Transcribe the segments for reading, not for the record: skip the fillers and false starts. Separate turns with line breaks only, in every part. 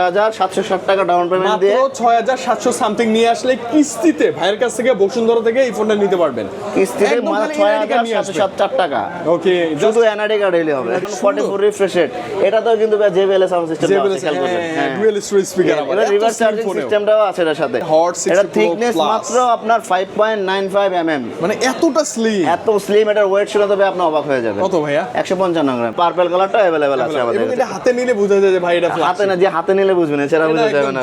6,760 টাকা down payment দিয়ে
মাত্র 6,700 সামথিং নিয়ে আসলে কিস্তিতে ভাইয়ের কাছ থেকে বসুন্ধরা থেকে এই ফোনটা নিতে পারবেন।
কিস্তিতে
একদম
মাত্র
খালি NID card নিয়ে আসবেন।
6,760 টাকা।
ওকে,
শুধু এনআইডি কার্ড হইলে হবে। 44 রিফ্রেশ রেট, এটাতেও কিন্তু JBL সাউন্ড সিস্টেম আছে, খেয়াল করবেন। হ্যাঁ,
ডুয়াল স্টোরেজ স্পিকার আবার
এটা রিভার্স চার্জিং সিস্টেমটাও আছে এর সাথে।
Hot 60
এটা
Pro
থিকনেস
Plus।
মাত্র আপনার 5.95 mm,
মানে এতটা স্লিম।
এত স্লিম। এটার ওয়েট শুনে তবে আপনি অবাক হয়ে যাবেন।
কত ভাইয়া?
155 গ্রাম। পার্পল কালারটা अवेलेबल আছে আমাদের
এবং
কাছে।
এটা হাতে নিলে বোঝা যায় যে ভাই এটা
হাতে না, যে হাতে নিলে বুঝবেন, এছাড়া বোঝা যাবে না।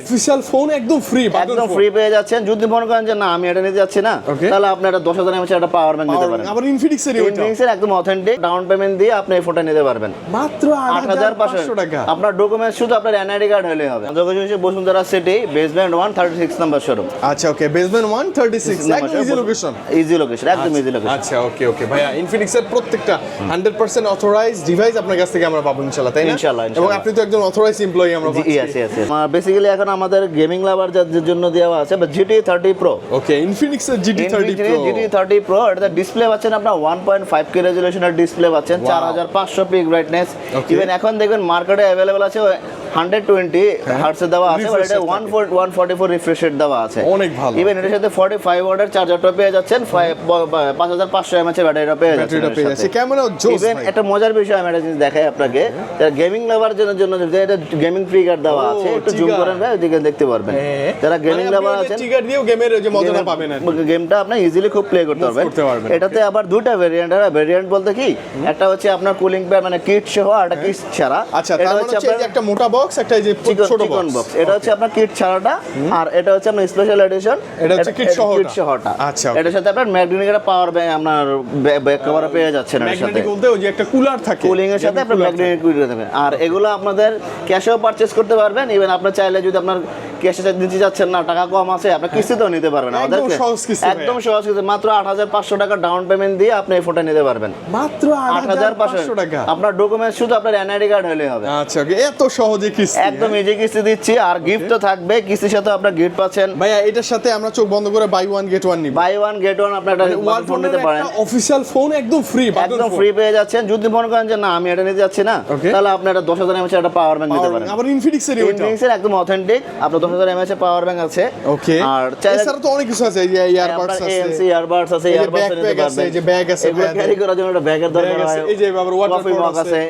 অফিশিয়াল ফোন একদম ফ্রি,
একদম ফ্রি পেয়ে যাচ্ছেন। যদি মনে করেন যে না আমি এটা নিতে যাচ্ছি না, তাহলে আপনি এটা 10,000 mAh একটা পাওয়ার ব্যাংক নিতে পারেন।
আবার ইনফিনিক্স এর
ইনফিনিক্সের একদম অথেন্টিক ডাউন পেমেন্ট দিয়ে আপনি এই ফোনটা নিতে পারবেন
মাত্র
8,500
টাকা।
আপনার ডকুমেন্টস শুধু আপনার এনআইডি কার্ড হলে হবে। যোগাযোগ হচ্ছে Bashundhara city basement 136 number showroom.
আচ্ছা, ওকে, বেসমেন্ট 136, একদম ইজি লোকেশন।
ইজি লোকেশন, একদম ইজি লোকেশন।
আচ্ছা, ওকে ওকে ভাইয়া, ইনফিনিক্স এর প্রত্যেকটা 100% অথরাইজড ডিভাইস আপনার কাছ থেকে আমরা পাবো ইনশাআল্লাহ, তাই না?
ইনশাআল্লাহ।
এবং আপনি তো একজন অথরাইজড এমপ্লয়ি আমরা পাচ্ছি।
Yes yes. বেসিক্যালি এখন আমাদের গেমিং লাভার যাদের জন্য দেওয়া আছে GT30 Pro।
ওকে, ইনফিনিক্স এর GT30 Pro।
GT30 Pro এটাতে ডিসপ্লে পাচ্ছেন আপনার 1.5K রেজোলিউশনের ডিসপ্লে পাচ্ছেন, 4500 পিক ব্রাইটনেস। ইভেন এখন দেখবেন মার্কেটে अवेलेबल আছে 120 হার্টজে দেওয়া আছে, আর এটা 144 রিফ্রেশ রেট দেওয়া আছে।
অনেক ভালো।
ইভেন এর সাথে 45 ওয়াটের চার্জারটা পেয়ে যাচ্ছেন, 5500 mAh এর ব্যাটারিটা পেয়ে যাচ্ছেন।
ক্যামেরা জোস
ইভেন
ভাই।
একটা মজার বিষয় আমি একটা জিনিস দেখাই আপনাকে, যারা গেমিং লাভারদের জন্য যে এটা গেমিং ট্রিগার দেওয়া আছে, একটু জুম করেন ভাই, ওদিকে দেখতে পারবেন। যারা গেমিং লাভার আছেন,
ট্রিগার দিয়েও গেমের যে মজাটা পাবেন আর কি।
গেমটা আপনি ইজিলি খুব প্লে করতে পারবেন। এটাতে আবার দুটো ভেরিয়েন্ট হয়। ভেরিয়েন্ট বলতে কি, একটা হচ্ছে আপনার কুলিং প্যাড মানে কিট সহ, আর একটা কিট ছাড়া।
আচ্ছা, তার মানে হচ্ছে এই যে একটা মোটা বক্স, একটা এই যে ছোট বক্স।
এটা হচ্ছে আপনার কিট ছাড়াটা, আর এটা হচ্ছে আপনার স্পেশাল এডিশন,
এটা হচ্ছে কিট সহটা।
আচ্ছা, এটার সাথে আপনার ম্যাগনেটিক পাওয়ার ব্যাংক আপনার ব্যাক কভার পেয়ে যাচ্ছেন। এর সাথে
ম্যাগনেটিক বলতে ওই যে একটা কুলার থাকে,
কুলিং এর সাথে আপনার ম্যাগনেটিক কুলার থাকে। আর এগুলো আপনাদের ক্যাশেও পারচেজ করতে পারবেন। ইভেন আপনি চাইলে যদি আপনার ক্যাশে নিতে যাচ্ছেন না, টাকা কম আছে, আপনি কিস্তিতেও নিতে পারবেন। আমাদের একদম সহজ কিস্তি, মাত্র 8,500 টাকা ডাউন পেমেন্ট দিয়ে আপনি এই ফোনটা নিতে পারবেন।
মাত্র 8,500 টাকা।
আপনার ডকুমেন্টস শুধু আপনার এনআইডি কার্ড হলে হবে।
আচ্ছা, ওকে, এত সহজে কিস্তি,
একদম ইজি কিস্তি দিচ্ছি। আর গিফট তো থাকবে, কিস্তির সাথে আপনার গিফট পাচ্ছেন।
ভাইয়া এটার সাথে আমরা চোখ বন্ধ করে বাই ওয়ান গেট ওয়ান নিব।
বাই ওয়ান গেট ওয়ান আপনার একটা ফোন নিতে পারেন।
অফিশিয়াল ফোন একদম ফ্রি,
একদম ফ্রি পেয়ে যাচ্ছেন। যদি মনে করেন যে না আমি এটা নিতে যাচ্ছি না, তাহলে আপনি একটা 10,000 mAh একটা পাওয়ার ব্যাংক নিতে পারেন।
আবার ইনফিনিক্সের
একদম অথেন্টিক আপনার 10,000 mAh পাওয়ার ব্যাংক আছে।
ওকে,
আর চাইলে
এছাড়া তো অনেক কিছু আছে, এই যে ইয়ারবাডস আছে,
এএনসি ইয়ারবাডস আছে, ইয়ারবাডস নিতে পারবেন।
এই যে ব্যাগ আছে,
এগুলো ক্যারি করার জন্য একটা ব্যাগের দরকার হয়।
এই যে আবার ওয়াটার বক্স আছে।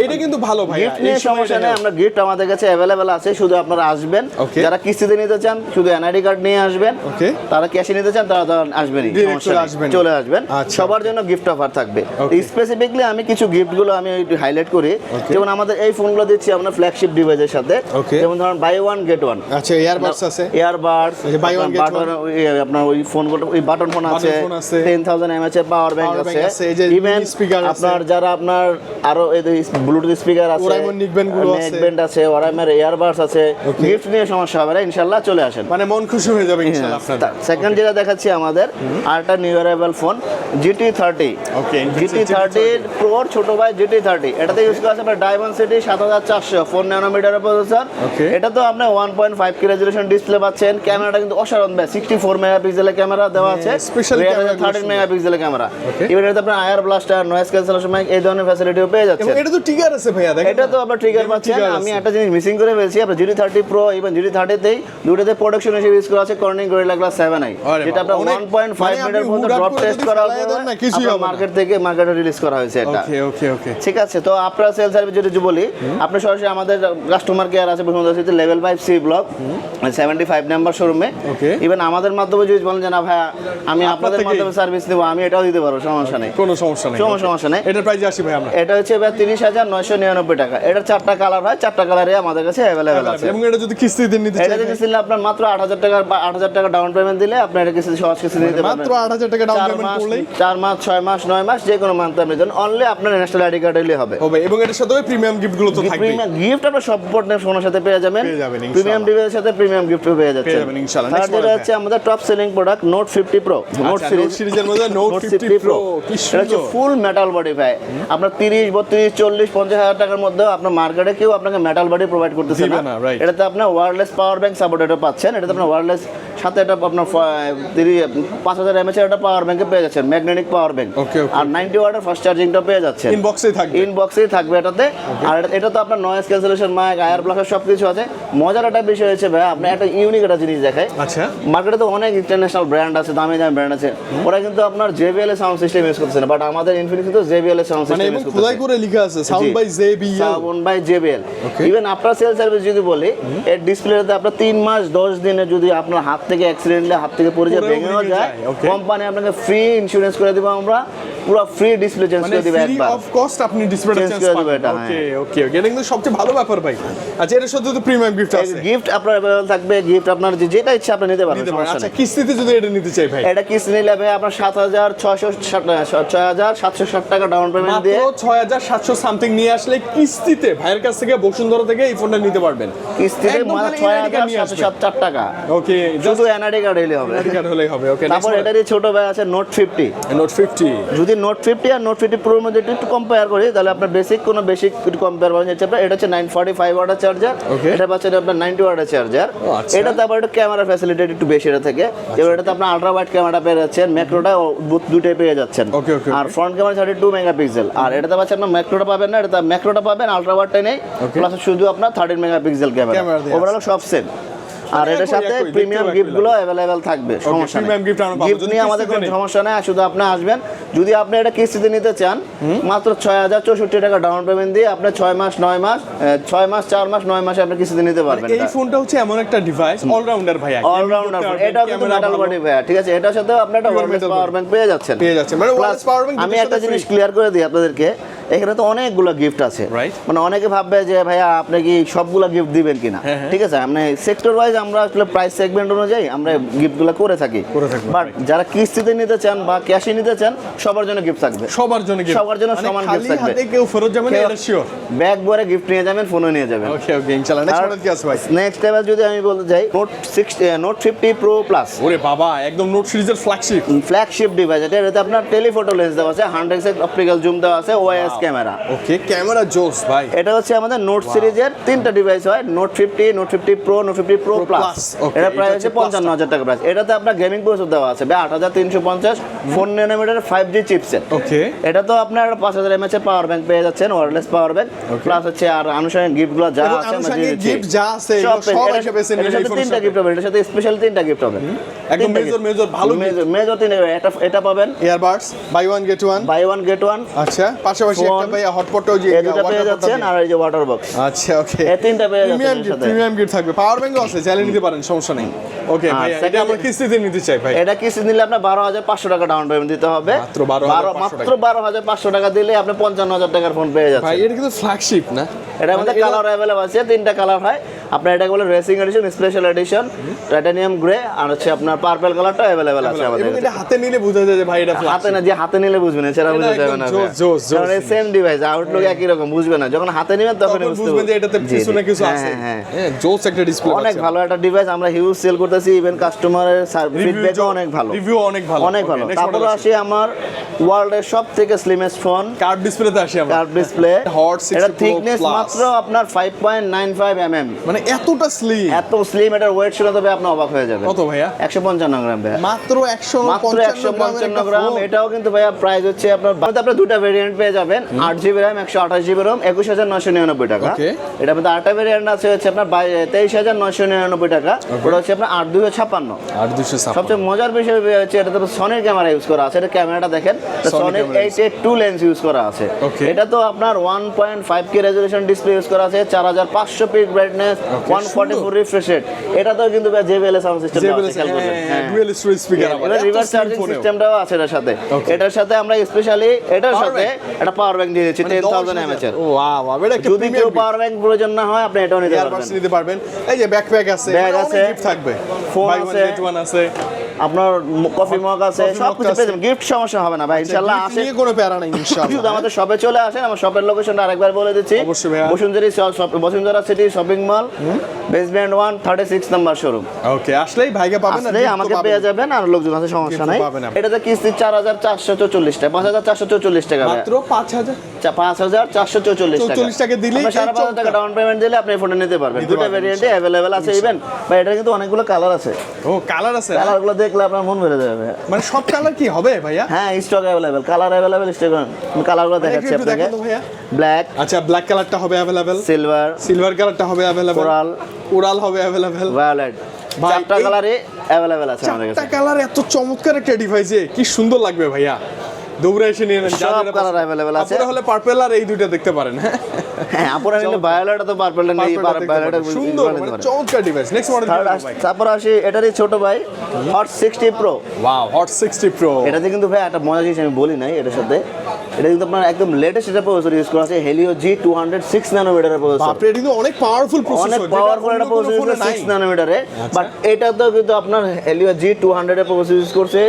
এটা কিন্তু ভালো ভাই,
গিফট নিয়ে সমস্যা নেই, আমরা গিফট আমাদের কাছে अवेलेबल আছে। শুধু আপনারা আসবেন, যারা কিস্তিতে নিতে চান শুধু এনআইডি কার্ড নিয়ে আসবেন, তারা ক্যাশে নিতে চান তারা আসবেনই, চলে আসবেন। সবার জন্য গিফট অফার থাকবে। স্পেসিফিকলি আমি কিছু গিফট গুলো আমি হাইলাইট করি। যেমন আমাদের এই ফোনগুলো দিচ্ছি আমরা ফ্ল্যাগশিপ ডিভাইসের সাথে। যেমন ধরুন বাই ওয়ান গেট ওয়ান।
আচ্ছা, ইয়ারবাডস আছে,
earbuds,
buy one get one,
আপনার ওই ফোনগুলো, ওই বাটন ফোন আছে, 10,000 mAh এর পাওয়ার ব্যাংক আছে। ইভেন আপনার যারা আপনার আরো এই ব্লুটুথ স্পিকার আছে,
ওরাইমন
নেকব্যান্ড আছে, ওরাইমের ইয়ারবাডস আছে। গিফট নিয়ে সমস্যা হবে না, ইনশাআল্লাহ চলে আসেন,
মানে মন খুশি হয়ে যাবে ইনশাআল্লাহ আপনাদের।
সেকেন্ড যেটা দেখাচ্ছি আমাদের আরেকটা নিউ অ্যারাইভাল ফোন GT30।
ওকে,
GT30 Pro ছোট ভাই GT30, এটাতে ইউজ করা আছে আপনার Dimensity 7400 4 ন্যানোমিটারের প্রসেসর। এটা তো আপনি 1.5K রেজোলিউশন ডিসপ্লে পাচ্ছেন। ক্যামেরাটা কিন্তু অসাধারণ ভাই, 64 মেগাপিক্সেলের ক্যামেরা দেওয়া আছে, 13 মেগাপিক্সেলের ক্যামেরা। এবার এটাতে আপনার আয়ার ব্লাস্টার, নয়েজ ক্যান্সেলেশন মাইক, এই ধরনের ফ্যাসিলিটিও পেয়ে যাচ্ছেন।
এটা তো ট্রিগার আছে ভাইয়া, দেখেন
এটা তো আপনার ট্রিগার পাচ্ছেন। আমি একটা জিনিস মিসিং করে ফেলছি, আপনার GT30 Pro এবং GT30 তেই দুটোতে প্রোডাকশন হিসেবে ইউজ করা আছে কর্নিং গরিলা গ্লাস 7i, যেটা আপনার 1.5 মিটার পর্যন্ত ড্রপ টেস্ট করা হয়েছে, মার্কেট থেকে মার্কেটে রিলিজ করা হয়েছে এটা।
ওকে,
ঠিক আছে। তো আপনার সেল সার্ভিস যদি বলি, আপনি সরাসরি আমাদের কাস্টমার কেয়ার আছে Bashundhara city level 5C block 75 number শোরুমে। ইভেন আমাদের মাধ্যমে যদি বলেন যে না ভাই আমি আপনাদের মাধ্যমে সার্ভিস দেব, আমি এটাও দিতে পারবো, সমস্যা নেই,
কোনো সমস্যা নেই। এটার প্রাইস আসি ভাই আমরা,
এটা হচ্ছে ভাই 30,999 টাকা। এটার 4টা কালার হয়, 4টা কালারে আমাদের কাছে अवेलेबल আছে।
এবং এটা যদি কিস্তিতে নিতে চান,
এটা যদি কিস্তিতে আপনার মাত্র 8,000 টাকা ডাউন পেমেন্ট দিলে আপনি এটা কিস্তি সহজ কিস্তি নিতে পারবেন।
মাত্র 8,000 টাকা ডাউন পেমেন্ট করলেই 4
মাস 6 মাস 9 মাস যে কোনো মান্থ আপনি দেন, অনলি আপনার ন্যাশনাল আইডি কার্ড হলে হবে।
এবং এটার সাথে প্রিমিয়াম গিফট গুলো তো থাকবে।
প্রিমিয়াম গিফট আপনার সব পণ্যের ফোনের সাথে পেয়ে যাবেন, প্রিমিয়াম ডিভাইসের সাথে প্রিমিয়াম গিফট পেয়ে যাচ্ছেন ইনশাআল্লাহ। আর যেটা হচ্ছে আমাদের top selling product note 50 pro, note
সিরিজের মধ্যে নোট 50 প্রো, কি সুন্দর,
ফুল মেটাল বডি ভাই। আপনার 30 32 40 50 হাজার টাকার মধ্যে আপনার মার্কেটে কেউ আপনাকে মেটাল বডি প্রোভাইড করতেছে না। এটাতে আপনার ওয়্যারলেস পাওয়ার ব্যাংক সাপোর্টেড পাচ্ছেন, এটাতে আপনার ওয়্যারলেস সাথে এটা আপনার 5000 mAh এর একটা পাওয়ার ব্যাংকে পেয়ে যাচ্ছেন, ম্যাগনেটিক পাওয়ার ব্যাংক। আর 90 ওয়াটের ফাস্ট চার্জিংটা পেয়ে যাচ্ছেন, ইনবক্সেই থাকবে এটাতে। আর এটা তো আপনার নয়েজ ক্যান্সেলেশন মাইক, আয়ার ব্লকার সবকিছু আছে। মজার একটা বিষয় হচ্ছে ভাই, আপনি একটা ইউনিক একটা জিনিস দেখায়।
আচ্ছা,
মার্কেটে তো অনেক ইন্টারন্যাশনাল ব্র্যান্ড আছে, দামি দামি ব্র্যান্ড আছে, ওরা কিন্তু আপনার JBL এর সাউন্ড সিস্টেম ইউজ করতেছে না, বাট আমাদের ইনফিনিক্স তো JBL এর সাউন্ড সিস্টেম ইউজ করতেছে।
খোদাই করে লেখা আছে sound by JBL,
sound by JBL। Even after sale service যদি বলি, এর ডিসপ্লেতে আপনার 3 মাস 10 দিনে যদি আপনার হাত থেকে অ্যাক্সিডেন্টলি হাত থেকে পড়ে যায়, ভেঙেও যায়, কোম্পানি আপনাকে ফ্রি ইন্স্যুরেন্স করে দিব, আমরা পুরো ফ্রি ডিসপ্লে চেঞ্জ করে দিব একবার,
অফ কস্ট আপনি ডিসপ্লেটা চেঞ্জ করে দিবেন। ওকে ওকে ওকে, এটা কিন্তু সবচেয়ে ভালো ব্যাপার ভাই। আচ্ছা, এর সাথে তো প্রিমিয়াম গিফট আছে, গিফট
আপনার अवेलेबल থাকবে, গিফট আপনার যেটা ইচ্ছা আপনি নিতে পারবেন।
আচ্ছা, কিস্তিতে যদি এটা নিতে চাই ভাই,
এটা কিস্তি নিলে ভাই আপনার 6760 টাকা ডাউন পেমেন্ট দিয়ে,
মাত্র 6700 সামথিং নিয়ে আসলে কিস্তিতে ভাইয়ের কাছ থেকে বসুন্ধরা থেকে এই ফোনটা নিতে পারবেন।
কিস্তিতে মাত্র 6760 টাকা।
ওকে,
শুধু এনআইডি কার্ড হলেই হবে।
ওকে,
তারপর এটারই ছোট ভাই আছে নোট 50। যদি নোট 50 আর নোট 50 প্রোর মধ্যে একটু কম্পেয়ার করি, তাহলে আপনার বেসিক কম্পেয়ার করা যাচ্ছে। এটা হচ্ছে 945 ওয়াটের চার্জার, এটা পাচ্ছেন আপনার 90 ওয়াটের চার্জার। এটাতে আবার একটু ক্যামেরা ফ্যাসিলিটি একটু বেশি এটা থেকে, এবার এটাতে আপনার আলট্রা ওয়াইড ক্যামেরা পেয়ে যাচ্ছেন, ম্যাক্রোটা দুটোই পেয়ে যাচ্ছেন। আর ফ্রন্ট ক্যামেরা 32 মেগাপিক্সেল। আর এটাতে পাচ্ছেন আপনার ম্যাক্রোটা পাবেন না, এটা ম্যাক্রোটা পাবেন, আলট্রা ওয়াইডটা নেই, প্লাস শুধু আপনার 13 মেগাপিক্সেল ক্যামেরা, ওভারঅল সব সেম। আর এটার সাথে প্রিমিয়াম গিফটগুলো अवेलेबल থাকবে, সমস্যা নেই। গিফট নিয়ে আমাদের কোনো সমস্যা নেই, শুধু আপনি আসবেন। যদি আপনি এটা কিস্তিতে নিতে চান, মাত্র 6064 টাকা ডাউন পেমেন্ট দিয়ে আপনি 6 মাস 9 মাস 6 মাস 4 মাস 9 মাসে আপনি কিস্তিতে নিতে পারবেন।
এই ফোনটা হচ্ছে এমন একটা ডিভাইস, অলরাউন্ডার ভাই,
অলরাউন্ডার ফোন। এটাও কিন্তু মেটাল বডি ভাই, ঠিক আছে। এটার সাথে আপনি একটা ওয়্যারলেস পাওয়ার ব্যাংক পেয়ে যাচ্ছেন।
মানে ওয়্যারলেস পাওয়ার ব্যাংক।
আমি একটা জিনিস ক্লিয়ার করে দিই আপনাদেরকে, এখানে তো অনেকগুলো গিফট আছে, মানে অনেকে ভাববে যে ভাইয়া আপনি কি সবগুলো গিফট দিবেন কিনা, ঠিক আছে। মানে সেক্টর ওয়াইজ আমরা আসলে প্রাইস সেগমেন্ট অনুযায়ী আমরা গিফটগুলো করে থাকি, বাট যারা কিস্তিতে নিতে চান বা ক্যাশে নিতে চান, সবার জন্য গিফট থাকবে, সবার জন্য সমান গিফট থাকবে।
হাতে কেউ ফেরত যাবেন না, এটা শিওর।
ব্যাগ ভরে গিফট নিয়ে যাবেন, ফোনও নিয়ে যাবেন।
ওকে ওকে, ইনশাআল্লাহ। নেক্সট মডেল কি আছে ভাই?
নেক্সট লেভেল যদি আমি বলতে যাই, নোট 50 প্রো প্লাস।
ওরে বাবা, একদম নোট সিরিজের
ফ্ল্যাগশিপ ডিভাইস। এটাতে আপনার টেলিফটো লেন্স দেওয়া আছে, 100x অপটিক্যাল জুম দেওয়া আছে, ওআইএস ক্যামেরা।
ওকে, ক্যামেরা জোস ভাই।
এটা হচ্ছে আমাদের নোট সিরিজের 3টা ডিভাইস হয়, note 50, note 50 pro, note 50 pro plus. এটা প্রাইস হচ্ছে 55000 টাকা প্রাইস। এটাতে আপনার গেমিং প্রসেসর দেওয়া আছে 8350, 4 ন্যানোমিটার 5G চিপসেট।
ওকে,
এটা তো আপনার 5000 mAh এর পাওয়ার ব্যাংক পেয়ে যাচ্ছেন, ওয়্যারলেস পাওয়ার ব্যাংক, প্লাস হচ্ছে আর আনুষঙ্গিক গিফটগুলো যা আছে
আনুষঙ্গিক গিফট যা আছে সব এসে বেছে নিয়ে এই ফোন। 3টা গিফট হবে, এটার সাথে স্পেশাল 3টা গিফট হবে, একদম মেজর ভালো
মেজর 3টা। এটা পাবেন
earbuds, buy one get one. আচ্ছা, পাশাপাশি একটা ভাই হটপটও যে
এটা পেয়ে যাচ্ছেন, আর এই যে ওয়াটার বক্স।
আচ্ছা, ওকে,
এই 3টা পেয়ে যাচ্ছেন।
প্রিমিয়াম গিফট থাকবে, পাওয়ার ব্যাংকও আছে, চাইলে নিতে পারেন, সমস্যা নেই। ওকে ভাই, এটা আমরা কিস্তিতে নিতে চাই ভাই।
এটা কিস্তি নিলে আপনার 12500 টাকা ডাউন পেমেন্ট দিতে হবে, মাত্র 12500 টাকা দিলে আপনি 55000 টাকার ফোন পেয়ে যাচ্ছেন।
ভাই এটা কিন্তু ফ্ল্যাগশিপ না,
এটার মধ্যে কালার अवेलेबल আছে, 3টা কালার হয়। আপনার এটা বলে racing edition, special edition, titanium grey, আর হচ্ছে আপনার পার্পল কালারটা अवेलेबल আছে আমাদের।
এটা হাতে নিলে বোঝা যায় যে ভাই এটা
হাতে না, যে হাতে নিলে বুঝবেন, এছাড়া বুঝা যাবে না। কারণ এই সেম ডিভাইস, আউটলুক একই রকম, বুঝবেন না। যখন হাতে নেবেন তখন
বুঝবেন যে এটাতে কিছু না কিছু আছে। হ্যাঁ, জোস একটা ডিসপ্লে,
অনেক ভালো একটা ডিভাইস, আমরা হিউজ সেল করতেছি, ইভেন কাস্টমারের ফিডব্যাকও অনেক ভালো,
রিভিউ অনেক ভালো।
তারপর আসি আমার ওয়ার্ল্ডের সবথেকে স্লিমেস্ট ফোন,
কার্ভ ডিসপ্লেতে আসি আমরা।
কার্ভ ডিসপ্লে,
হট 60
এটা থিকনেস মাত্র আপনার 5.95 mm,
মানে এতটা স্লিম।
এত স্লিম। এটার ওয়েট শুনে তবে আপনি অবাক হয়ে যাবেন।
কত ভাইয়া?
155 গ্রাম ভাইয়া,
মাত্র 155
গ্রাম। এটাও কিন্তু ভাইয়া প্রাইস হচ্ছে আপনার, আপনি দুটো ভেরিয়েন্ট পেয়ে যাবেন, 8GB RAM 128GB ROM 21999 টাকা। এটার মধ্যে আরেকটা ভেরিয়েন্ট আছে হচ্ছে আপনার 23999 টাকা, ওটা হচ্ছে আপনার 8256। সবচেয়ে মজার বিষয় হচ্ছে এটাতে সনির ক্যামেরা ইউজ করা আছে। এটা ক্যামেরাটা দেখেন, সনির 882 লেন্স ইউজ করা আছে। এটা তো আপনার 1.5K রেজোলিউশন ডিসপ্লে ইউজ করা আছে, 4500 পিক ব্রাইটনেস, 144 রিফ্রেশ রেট। এটাতেও কিন্তু JBL সাউন্ড সিস্টেম আছে, খেয়াল করবেন।
ডুয়াল স্টোরেজ স্পিকার,
এটা রিভার্স চার্জিং সিস্টেমটাও আছে এটার সাথে। এটার সাথে আমরা স্পেশালি এটার সাথে একটা পাওয়ার ব্যাংক দিয়ে দিচ্ছি 10000 mAh এর।
ওয়াও, এটা একটা
যদি কেউ পাওয়ার ব্যাংক প্রয়োজন না হয়, আপনি এটাও নিতে পারবেন।
এই যে ব্যাকপ্যাক আছে,
ব্যাগ আছে,
গিফট থাকবে,
ফোন আছে,
আছে,
আপনার কফি মগ আছে, সব কিছু পেয়ে যাবেন। গিফট সমস্যা হবে না ভাই, ইনশাআল্লাহ। আসে,
নিয়ে কোনো প্যারা নাই ইনশাআল্লাহ।
শুধু আমাদের শপে চলে আসেন। আমার শপের লোকেশনটা আরেকবার বলে দিচ্ছি,
অবশ্যই ভাইয়া।
Bashundhara city shopping mall, basement 136 number showroom.
Okay, আসলেই ভাইকে পাবেন,
আসলেই আমাকে পেয়ে যাবেন, আর লোকজন আছে, সমস্যা নাই। এটাতে কিস্তি 4444 টাকা, 5444 টাকা,
মাত্র
5444
টাকা দিলে
5,500 টাকা ডাউন পেমেন্ট দিলে আপনি ফোনটা নিতে পারবেন। দুটো ভেরিয়েন্টে अवेलेबल আছে। ইভেন ভাই এটা কিন্তু অনেকগুলো কালার আছে।
ও, কালার আছে,
কালারগুলো দেখলে আপনার মন ভরে যাবে।
মানে সব কালার কি হবে ভাইয়া?
হ্যাঁ, stock available, colour available, stock. আমি কালারগুলো দেখাচ্ছি আপনাকে। ব্ল্যাক,
আচ্ছা, ব্ল্যাক কালারটা হবে अवेलेबल,
সিলভার
কালারটা হবে अवेलेबल, কোরাল হবে अवेलेबल,
ভায়োলেট, চারটা কালারে अवेलेबल আছে আমাদের কাছে।
চারটা কালার, এত চমৎকার একটা ডিভাইসে কি সুন্দর লাগবে ভাইয়া। দৌড়ে এসে নিয়ে নেন,
সব কালার अवेलेबल আছে।
আপনারা হলে পার্পল আর এই দুইটা দেখতে পারেন।
হ্যাঁ, আপনারা নিলে ভায়োলেট তো পার্পল নেই, ভায়োলেট
সুন্দর, মানে চমৎকার ডিভাইস। নেক্সট মডেল ভাই,
তারপর আসি এটারই ছোট ভাই, hot 60 pro.
Wow, hot 60 pro.
এটাতে কিন্তু ভাই একটা মজার জিনিস আমি বলি নাই এটার সাথে, এটা কিন্তু আপনার একদম লেটেস্ট একটা প্রসেসর ইউজ করা আছে, Helio G206 ন্যানোমিটারের প্রসেসর।
বাপ রে, এটা কিন্তু অনেক পাওয়ারফুল প্রসেসর,
অনেক পাওয়ারফুল একটা প্রসেসর 6 ন্যানোমিটারে। বাট এটা তো কিন্তু আপনার Helio G200 এর প্রসেসর ইউজ করছে।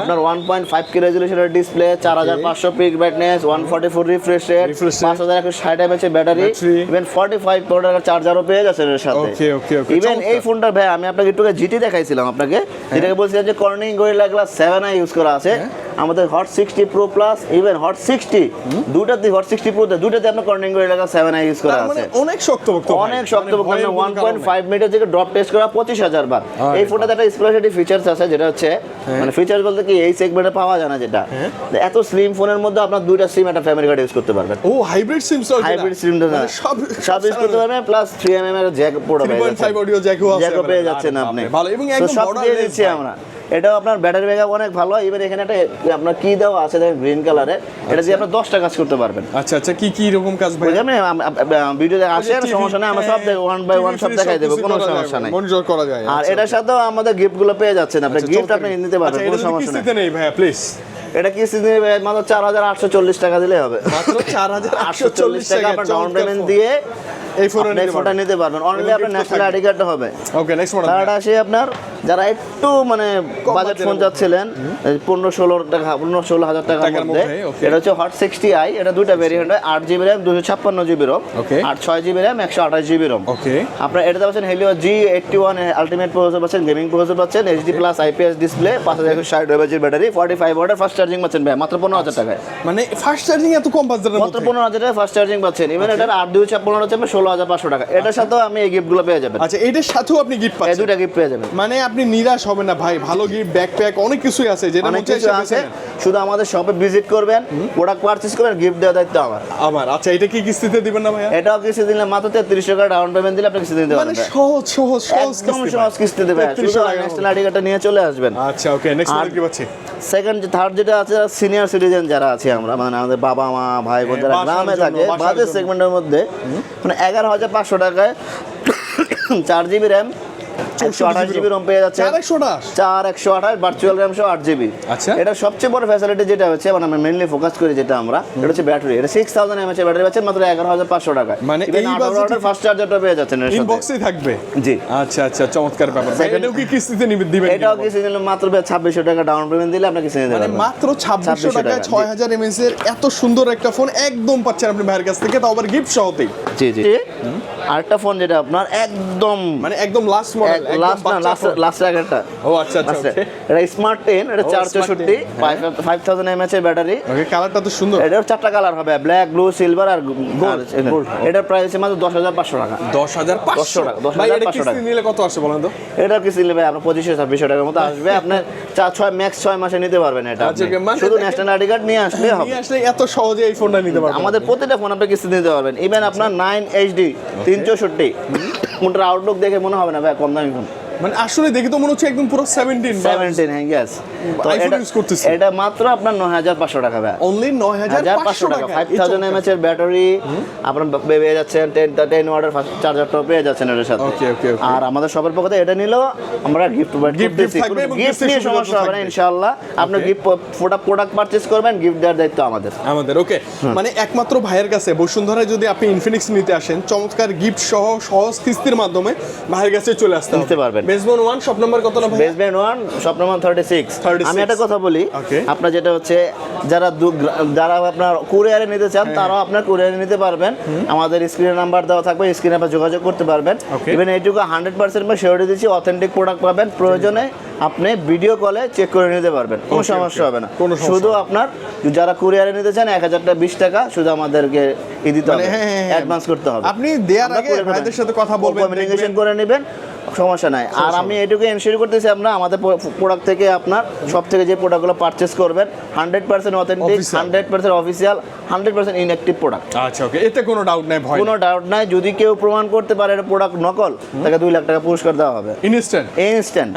আপনার 1.5K রেজোলিউশনের display, 4500 peak brightness, 144 refresh rate, 5160 mAh battery, even 45 ওয়াটের চার্জারও পেয়ে যাচ্ছে এর সাথে।
ওকে ওকে ওকে।
ইভেন এই ফোনটা ভাই আমি আপনাকে একটু জিটি দেখাইছিলাম আপনাকে, যেটাকে বলছিলাম যে Corning gorilla glass 7i use করা আছে। আমাদের Hot 60 Pro Plus, even Hot 60 দুটাতে, হট 60 প্রো দুটাতে আপনার Corning gorilla glass 7i use করা আছে।
অনেক শক্তপোক্ত,
অনেক শক্তপোক্ত। 1.5 মিটার থেকে ড্রপ টেস্ট করা 25000 বার। এই ফোনটাতে একটা স্পেশালিটি ফিচারস আছে, যেটা হচ্ছে মানে ফিচার বলতে কি এই সেগমেন্টে পাওয়া যায় না, যেটা এত স্লিম ফোনের মধ্যে আপনার দুইটা সিম একটা ফ্যামিলি কার্ড ইউজ করতে পারবেন।
ও, হাইব্রিড সিম,
হাইব্রিড সিম সব ইউজ করতে পারবেন, প্লাস 3mm এর জ্যাক পোর্ট পেয়ে যাচ্ছেন,
3.5 অডিও জ্যাকও আছে,
জ্যাকও পেয়ে যাচ্ছেন আপনি।
ভালো, এবং একদম
সব
মডার্ন
দিয়ে দিচ্ছি আমরা। এটাও আপনার ব্যাটারি ব্যাকআপ অনেক ভালো। এবার এখানে একটা আপনার কি দেওয়া আছে দেখেন, গ্রিন কালারের, এটা দিয়ে আপনি 10টা কাজ করতে পারবেন।
আচ্ছা আচ্ছা, কি কি রকম কাজ ভাই?
আমি ভিডিওতে আসে, সমস্যা নেই, আমরা সব ওয়ান বাই ওয়ান সব দেখাই দেব, কোনো সমস্যা নাই,
মনিটর করা যায়।
আর এটার সাথেও আমাদের গিফটগুলো পেয়ে যাচ্ছেন, আপনি গিফট আপনি নিতে পারবেন, কোনো সমস্যা
নেই ভাইয়া, প্লিজ।
এটা কিস্তি দিয়ে মাত্র 4840 টাকা দিলে হবে।
মাত্র 4840
টাকা আপনার ডাউন পেমেন্ট দিয়ে
এই ফোনটা
নিতে পারবেন। অনলি আপনার ন্যাশনাল আইডি কার্ডটা হবে।
ওকে, নেক্সট মডেল।
তারটা আসে আপনার যারা একটু মানে বাজেট ফোন যাচ্ছিলেন, 15-16 টাকা, 15-16,000 টাকার মধ্যে, এটা হচ্ছে হট 60i। এটা দুইটা ভেরিয়েন্ট হয়, 8GB RAM, 256GB ROM, আর 6GB RAM, 128GB ROM।
ওকে,
আপনার এটাতে পাচ্ছেন Helio G81 আলটিমেট প্রসেসর পাচ্ছেন, গেমিং প্রসেসর পাচ্ছেন, HD+ IPS display, 5160 mAh battery, 45 ওয়াটের ফাস্ট চার্জিং পাচ্ছেন ভাই মাত্র 15,000 টাকায়।
মানে ফাস্ট চার্জিং এত কম বাজেটের মধ্যে
মাত্র 15,000 টাকায় ফাস্ট চার্জিং পাচ্ছেন। ইভেন এটার 8/256 হচ্ছে 16,500 টাকা। এটার সাথেও আমি এই গিফটগুলো পেয়ে যাবেন।
আচ্ছা, এটার সাথেও আপনি গিফট পাচ্ছেন,
এই দুটো গিফট পেয়ে যাবেন।
মানে আপনি নিরাশ হবেন না ভাই, ভালো গিফট, ব্যাকপ্যাক, অনেক কিছুই আছে, যেটা
অনেক কিছু আছে। শুধু আমাদের শপে ভিজিট করবেন, প্রোডাক্ট পারচেজ করবেন, গিফট দেওয়ার দায়িত্ব আমার।
আচ্ছা, এটা কি কিস্তিতে দিবেন না ভাইয়া?
এটাও কিস্তি দিলে মাত্র 33 টাকা ডাউন পেমেন্ট দিলে আপনি কিস্তি দিতে পারবেন।
মানে সহজ সহজ সহজ
একদম সহজ কিস্তি দেবে, শুধু ন্যাশনাল আইডি কার্ডটা নিয়ে চলে আসবেন।
আচ্ছা, ওকে, নেক্সট মডেল কি পাচ্ছি?
সেকেন্ড থার্ড যেটা আছে, সিনিয়র সিটিজেন যারা আছে আমরা, মানে আমাদের বাবা মা ভাই বোন যারা গ্রামে থাকে, বাজেট সেগমেন্টের মধ্যে, মানে 11,500 টাকায় 4GB RAM, 128GB ROM পেয়ে যাচ্ছে, 4128 ভার্চুয়াল RAM সহ 8GB।
আচ্ছা,
এটা সবচেয়ে বড় ফ্যাসিলিটি যেটা হচ্ছে, মানে আমরা মেইনলি ফোকাস করি যেটা আমরা, এটা হচ্ছে ব্যাটারি। এটা 6000 mAh ব্যাটারি পাচ্ছেন মাত্র 11,500 টাকায়।
মানে এই
বাজেটে ফাস্ট চার্জারটা পেয়ে যাচ্ছেন এর সাথে,
ইনবক্সেই থাকবে।
জি,
আচ্ছা আচ্ছা, চমৎকার ব্যাপার। এটাও কি কিস্তিতে দিবেন?
এটাও কিস্তি দিলে মাত্র 2600 টাকা ডাউন পেমেন্ট দিলে আপনি কিস্তি নিতে পারবেন।
মানে মাত্র 2600 টাকায় 6000 mAh এর এত সুন্দর একটা ফোন একদম পাচ্ছেন আপনি ভাইয়ের কাছ থেকে, তাও আবার গিফট সহতেই।
জি জি। আরেকটা ফোন যেটা আপনার একদম
মানে একদম লাস্ট মডেল,
লাস্ট একটা।
ও আচ্ছা আচ্ছা,
এটা স্মার্ট 10, এটা 464 5000 mAh এর ব্যাটারি।
ওকে, কালারটা তো সুন্দর।
এটার চারটা কালার হবে, ব্ল্যাক, ব্লু, সিলভার আর গোল্ড। এটার প্রাইস আছে মাত্র 10,500 টাকা।
10,500 টাকা। ভাই, এটা কিস্তি নিলে কত আসে বলেন তো?
এটা কিস্তি নিলে ভাই আপনার 2500-2600 টাকার মতো আসবে। আপনি 6 মাসে নিতে পারবেন এটা। শুধু ন্যাশনাল আইডি কার্ড নিয়ে আসলে হবে।
নিয়ে আসলে এত সহজে এই ফোনটা নিতে পারবেন।
আমাদের প্রতিটা ফোন আপনি কিস্তি নিতে পারবেন। ইভেন আপনার 9 HD 364 ফোনটার আউটলুক দেখে মনে হবে না ভাই কম দামি ফোন।
মানে আসলে দেখে তো মনে হচ্ছে একদম পুরো 17
হ্যাঁ, গ্যাস। তো
আইফোন ইউজ করতেছি।
এটা মাত্র আপনার 9,500 টাকা ভাই।
অনলি 9,500 টাকা।
5000 mAh এর ব্যাটারি আপনার পেয়ে যাচ্ছেন, 10 ওয়াটের চার্জারটাও পেয়ে যাচ্ছেন এর সাথে।
ওকে ওকে।
আর আমাদের শপের পক্ষে এটা নিলেও আমরা গিফট দিচ্ছি। গিফট নিয়ে সমস্যা হবে না ইনশাআল্লাহ। আপনি গিফট প্রোডাক্ট পারচেজ করবেন, গিফট দেওয়ার দায়িত্ব আমাদের।
ওকে, মানে একমাত্র ভাইয়ের কাছে বসুন্ধরায় যদি আপনি ইনফিনিক্স নিতে আসেন, চমৎকার গিফট সহ সহজ কিস্তির মাধ্যমে ভাইয়ের কাছে চলে আসতে
নিতে পারবেন। বেসমেন্ট 1 শপ নাম্বার কত না ভাই? Basement 1 shop number 36। আমি একটা কথা বলি, আপনার যেটা হচ্ছে যারা আপনার কুরিয়ারে নিতে চান তারাও আপনার কুরিয়ারে নিতে পারবেন। আমাদের স্ক্রিনে নাম্বার দেওয়া থাকবে, স্ক্রিনে আপনি যোগাযোগ করতে পারবেন। ইভেন এইটুকু 100% বা শিওরিটি দিচ্ছি অথেন্টিক প্রোডাক্ট পাবেন। প্রয়োজনে আপনি ভিডিও কলে চেক করে নিতে পারবেন, কোনো সমস্যা হবে না। শুধু আপনার যারা কুরিয়ারে নিতে চান 1020 টাকা শুধু আমাদেরকে দিতে হবে, অ্যাডভান্স করতে হবে।
আপনি দেওয়ার আগে ভাইদের সাথে কথা বলবেন,
কমিউনিকেশন করে নেবেন, সমস্যা নাই। আর আমি এটুকু এনশিওর করতেছি আমরা আমাদের প্রোডাক্ট থেকে আপনার সব থেকে যে প্রোডাক্টগুলো পারচেজ করবেন 100% অথেন্টিক, 100% অফিসিয়াল, 100% ইনঅ্যাক্টিভ প্রোডাক্ট।
আচ্ছা ওকে, এতে কোনো ডাউট নাই, ভয়
কোনো ডাউট নাই। যদি কেউ প্রমাণ করতে পারে এটা প্রোডাক্ট নকল, তাকে 2 লাখ টাকা পুরস্কার দেওয়া হবে ইনস্ট্যান্ট।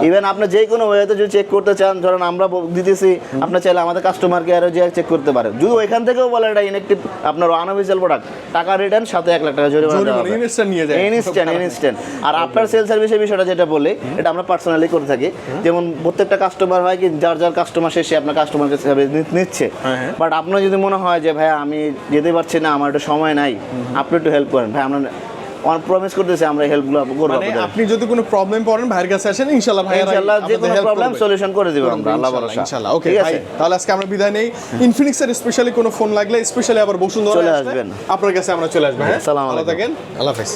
ইভেন আপনি যে কোনো ওয়েতে যদি চেক করতে চান, ধরেন আমরা দিতেছি, আপনি চাইলে আমাদের কাস্টমার কেয়ারে যে চেক করতে পারেন। যদি ওইখান থেকেও বলে এটা ইনঅ্যাক্টিভ আপনার আনঅফিসিয়াল প্রোডাক্ট, টাকা রিটার্ন সাথে 1 লাখ টাকা জরিমানা দেওয়া হবে ইনস্ট্যান্ট। আর আফটার সেল সার্ভিসের বিষয়টা যেটা বলি, এটা আমরা পার্সোনালি করে থাকি। যেমন প্রত্যেকটা কাস্টমার হয় কি যার কাস্টমার শেষে আপনার কাস্টমারকে নিচ্ছে, বাট আপনার যদি মনে হয় যে ভাই আমি যেতে পারছি না, আমার একটু সময় নাই, আপনি একটু হেল্প করেন, ভাই আমরা প্রমিস করতেছি আমরা হেল্পগুলো করব।
মানে আপনি যদি কোনো প্রবলেম পড়েন ভাইয়ের কাছে আসেন, ইনশাআল্লাহ ভাই
যে কোনো প্রবলেম সলিউশন করে দিব আমরা, আল্লাহ ভরসা
ইনশাআল্লাহ। ওকে ভাই, তাহলে আজকে আমরা বিদায় নেই। ইনফিনিক্সের স্পেশালি কোনো ফোন লাগলে স্পেশালি আবার বসুন্ধরা
চলে আসবেন,
আপনার কাছে আমরা চলে আসবো। হ্যাঁ,
আসসালামু আলাইকুম,
ভালো থাকেন, আল্লাহ হাফেজ।